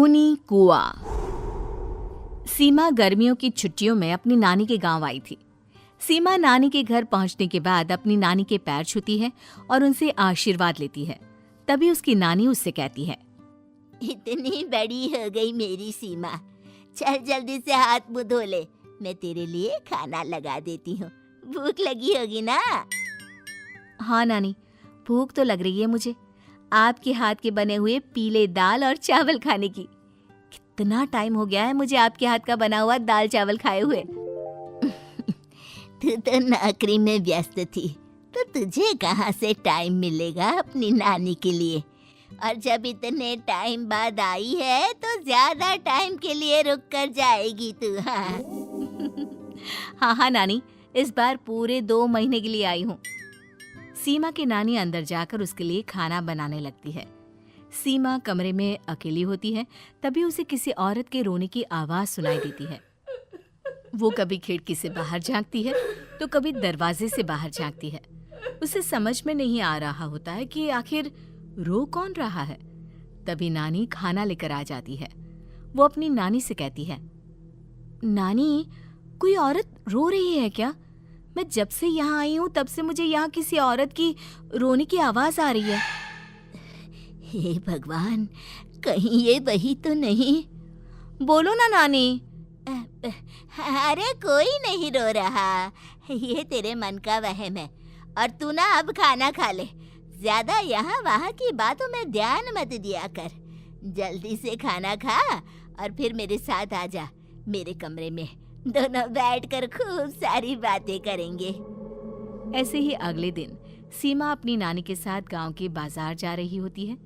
खूनी कुआं। सीमा गर्मियों की छुट्टियों में अपनी नानी के गांव आई थी। सीमा नानी के घर पहुंचने के बाद अपनी नानी के पैर छूती है और उनसे आशीर्वाद लेती है। तभी उसकी नानी उससे कहती है, इतनी बड़ी हो गई मेरी सीमा, चल जल्दी से हाथ मुंह धो ले, मैं तेरे लिए खाना लगा देती हूँ। भूख लगी होगी ना? हाँ नानी, भूख तो लग रही है मुझे, आपके हाथ के बने हुए पीले दाल और चावल खाने की। कितना टाइम हो गया है मुझे आपके हाथ का बना हुआ दाल चावल खाए हुए। तू तो नौकरी में व्यस्त थी, तो तुझे कहाँ से टाइम मिलेगा अपनी नानी के लिए? और जब इतने टाइम बाद आई है तो ज्यादा टाइम के लिए रुक कर जाएगी तू। हाँ नानी, इस बार पूरे 2 महीने के लिए आई हूँ। सीमा की नानी अंदर जाकर उसके लिए खाना बनाने लगती है। सीमा कमरे में अकेली होती है, तभी उसे किसी औरत के रोने की आवाज सुनाई देती है। वो कभी खिड़की से बाहर झांकती है तो कभी दरवाजे से बाहर झांकती है। उसे समझ में नहीं आ रहा होता है कि आखिर रो कौन रहा है। तभी नानी खाना लेकर आ जाती है। वो अपनी नानी से कहती है, नानी, कोई औरत रो रही है क्या? मैं जब से यहाँ आई हूँ तब से मुझे यहाँ किसी औरत की रोने की आवाज आ रही है। हे भगवान, कहीं ये वही तो नहीं? बोलो ना नानी। अरे कोई नहीं रो रहा, ये तेरे मन का वहम है। और तू ना अब खाना खा ले, ज्यादा यहाँ वहाँ की बातों में ध्यान मत दिया कर। जल्दी से खाना खा और फिर मेरे साथ आ जा मेरे कमरे में, दोनों बैठकर खूब सारी बातें करेंगे। ऐसे ही अगले दिन सीमा अपनी नानी के साथ गांव के बाजार जा रही होती है।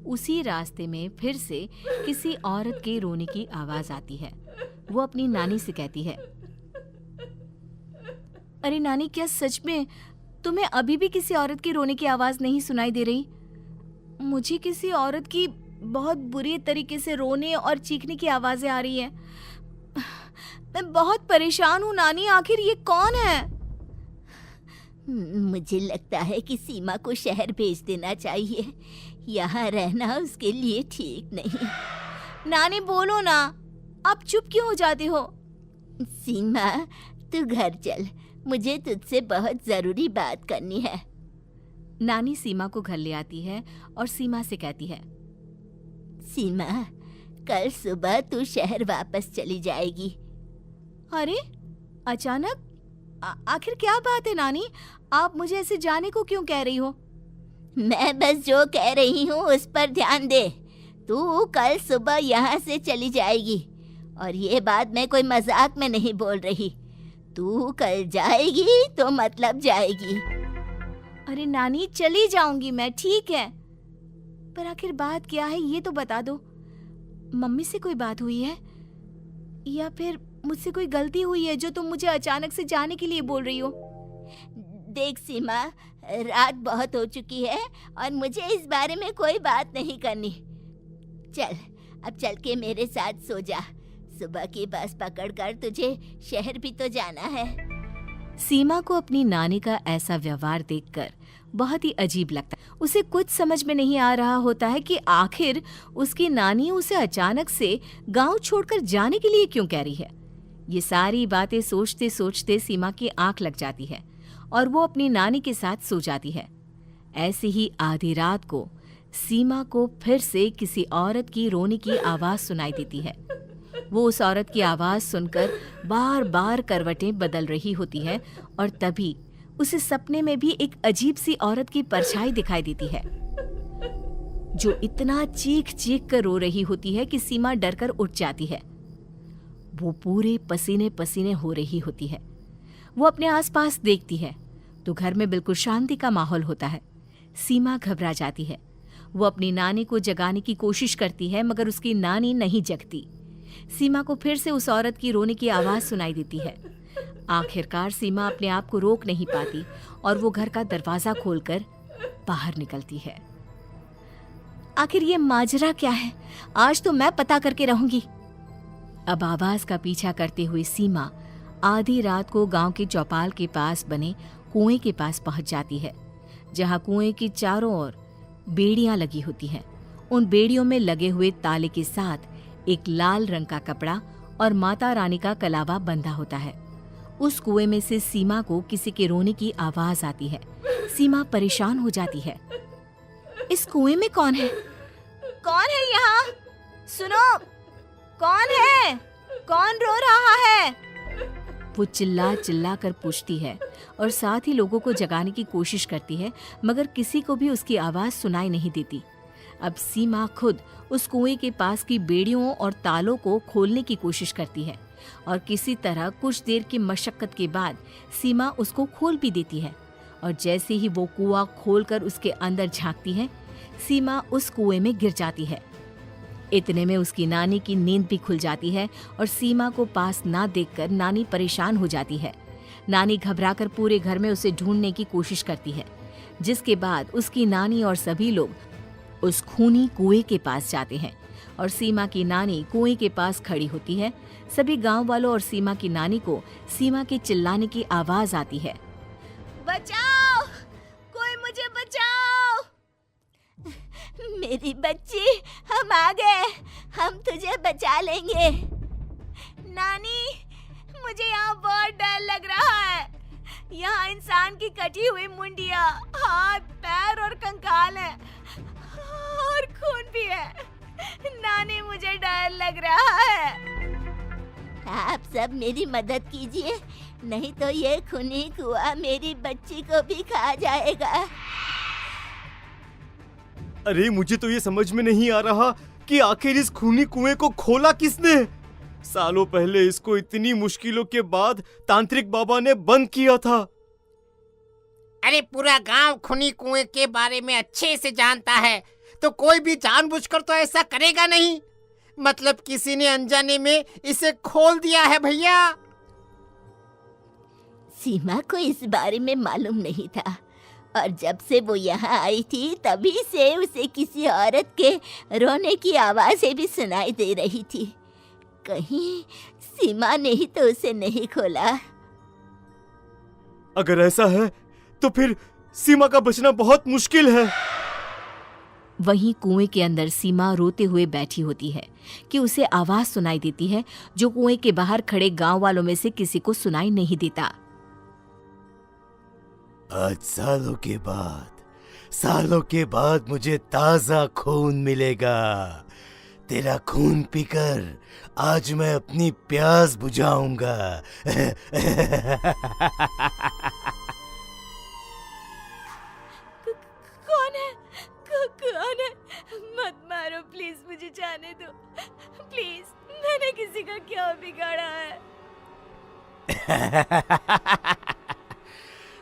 उसी रास्ते में फिर से किसी औरत के रोने की आवाज आती है। वो अपनी नानी से कहती है, अरे नानी, क्या सच में तुम्हें अभी भी किसी औरत की रोने की आवाज नहीं सुनाई दे रही? मुझे किसी औरत की बहुत बुरी तरीके से रोने और चीखने की आवाजें आ रही हैं। मैं बहुत परेशान हूँ नानी, आखिर ये कौन है? मुझे लगता है कि सीमा को शहर भेज देना चाहिए, यहाँ रहना उसके लिए ठीक नहीं। नानी बोलो ना, आप चुप क्यों हो जाते हो? सीमा, तू घर चल, मुझे तुझसे बहुत जरूरी बात करनी है। नानी सीमा को घर ले आती है और सीमा से कहती है, सीमा, कल सुबह तू शहर वापस चली जाएगी। अरे अचानक? आखिर क्या बात है नानी, आप मुझे ऐसे जाने को क्यों कह रही हो? मैं बस जो कह रही हूँ उस पर ध्यान दे। तू कल सुबह यहाँ से चली जाएगी, और ये बात मैं कोई मजाक में नहीं बोल रही। तू कल जाएगी तो मतलब जाएगी। अरे नानी, चली जाऊंगी मैं, ठीक है, पर आखिर बात क्या है ये तो बता दो। मम्मी से कोई बात हुई है या फिर मुझसे कोई गलती हुई है जो तुम मुझे अचानक से जाने के लिए बोल रही हो? देख सीमा, रात बहुत हो चुकी है और मुझे इस बारे में कोई बात नहीं करनी। चल, अब चल के मेरे साथ सो जा। सुबह की बस पकड़कर तुझे शहर भी तो जाना है। सीमा को अपनी नानी का ऐसा व्यवहार देखकर बहुत ही अजीब लगता है। उसे कुछ समझ में नहीं आ रहा होता है कि आखिर उसकी नानी उसे अचानक से गांव छोड़कर जाने के लिए क्यों कह रही है। ये सारी बातें सोचते सोचते सीमा की आंख लग जाती है और वो अपनी नानी के साथ सो जाती है। ऐसे ही आधी रात को सीमा को फिर से किसी औरत की रोने की आवाज सुनाई देती है। वो उस औरत की आवाज सुनकर बार बार करवटें बदल रही होती है और तभी उसे सपने में भी एक अजीब सी औरत की परछाई दिखाई देती है, जो इतना चीख चीख कर रो रही होती है कि सीमा डरकर उठ जाती है। वो पूरे पसीने पसीने हो रही होती है। वो अपने आसपास देखती है तो घर में बिल्कुल शांति का माहौल होता है। सीमा घबरा जाती है। वो अपनी नानी को जगाने की कोशिश करती है, मगर उसकी नानी नहीं जगती। सीमा को फिर से उस औरत की रोने की आवाज सुनाई देती है। आखिरकार सीमा अपने आप को रोक नहीं पाती और वो घर का दरवाजा खोलकर बाहर निकलती है। आखिर ये माजरा क्या है? आज तो मैं पता करके रहूंगी। अब आवाज का पीछा करते हुए सीमा आधी रात को गांव के चौपाल के पास बने कुएं के पास पहुंच जाती है, जहां कुएं की चारों ओर बेड़ियां लगी होती हैं। उन बेड़ियों में लगे हुए ताले के साथ एक लाल रंग का कपड़ा और माता रानी का कलावा बंधा होता है। उस कुएं में से सीमा को किसी के रोने की आवाज आती है। सीमा परेशान हो जाती है। इस कुएं में कौन है? कौन है यहाँ? सुनो, कौन है? कौन रो रहा है? वो चिल्ला चिल्ला कर पूछती है और साथ ही लोगों को जगाने की कोशिश करती है, मगर किसी को भी उसकी आवाज सुनाई नहीं देती। अब सीमा खुद उस कुएं के पास की बेड़ियों और तालों को खोलने की कोशिश करती है और किसी तरह कुछ देर की मशक्कत के बाद सीमा उसको खोल भी देती है। और जैसे ही वो कुआं खोलकर उसके अंदर झांकती है, सीमा उस कुएं में गिर जाती है। इतने में उसकी नानी की नींद भी खुल जाती है और सीमा को पास ना देखकर नानी परेशान हो जाती है। नानी घबराकर पूरे घर में उसे ढूंढने की कोशिश करती है, जिसके बाद उसकी नानी और सभी लोग उस खूनी कुएं के पास जाते हैं और सीमा की नानी कुएं के पास खड़ी होती है। सभी गांव वालों और सीमा की नानी को सीमा के चिल्लाने की आवाज आती है, बचाओ, कोई मुझे बचाओ। मेरी बच्ची, हम आ गए, हम तुझे बचा लेंगे। नानी, मुझे यहाँ बहुत डर लग रहा है। यहाँ इंसान की कटी हुई मुंडिया, हाथ, पैर और कंकाल है और खून भी है। नानी, मुझे डर लग रहा है। आप सब मेरी मदद कीजिए, नहीं तो ये खूनी कुआं मेरी बच्ची को भी खा जाएगा। अरे मुझे तो ये समझ में नहीं आ रहा कि आखिर इस खूनी कुएं को खोला किसने। सालों पहले इसको इतनी मुश्किलों के बाद तांत्रिक बाबा ने बंद किया था। अरे पूरा गांव खूनी कुएं के बारे में अच्छे से जानता है, तो कोई भी जानबूझकर तो ऐसा करेगा नहीं। मतलब किसी ने अनजाने में इसे खोल दिया है भैया। सीमा को इस बारे में मालूम नहीं था और जब से वो यहाँ आई थी तभी से उसे किसी औरत के रोने की आवाज़ें भी सुनाई दे रही थी। कहीं सीमा ने ही तो उसे नहीं खोला। अगर ऐसा है तो फिर सीमा का बचना बहुत मुश्किल है। वहीं कुएं के अंदर सीमा रोते हुए बैठी होती है कि उसे आवाज सुनाई देती है जो कुएं के बाहर खड़े गांव वालों में से किसी को सुनाई नहीं देता। आज सालों के बाद मुझे ताजा खून मिलेगा। तेरा खून पीकर आज मैं अपनी प्यास बुझाऊंगा। कौन है? मत मारो प्लीज, मुझे जाने दो प्लीज। मैंने किसी का क्या बिगाड़ा है?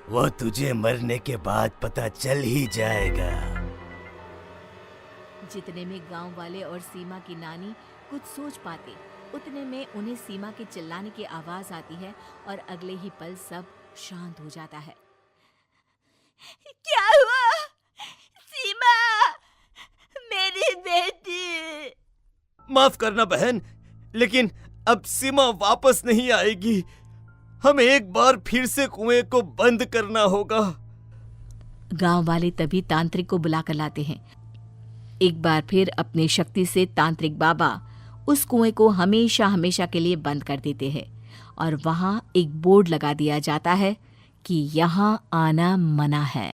वो तुझे मरने के बाद पता चल ही जाएगा। जितने में गांव वाले और सीमा की नानी कुछ सोच पाते, उतने में उन्हें सीमा के चिल्लाने की आवाज आती है और अगले ही पल सब शांत हो जाता है। क्या हुआ? सीमा, मेरी बेटी। माफ करना बहन, लेकिन अब सीमा वापस नहीं आएगी। हमें एक बार फिर से कुएं को बंद करना होगा। गांव वाले तभी तांत्रिक को बुला कर लाते हैं। एक बार फिर अपनी शक्ति से तांत्रिक बाबा उस कुएं को हमेशा हमेशा के लिए बंद कर देते हैं और वहां एक बोर्ड लगा दिया जाता है कि यहाँ आना मना है।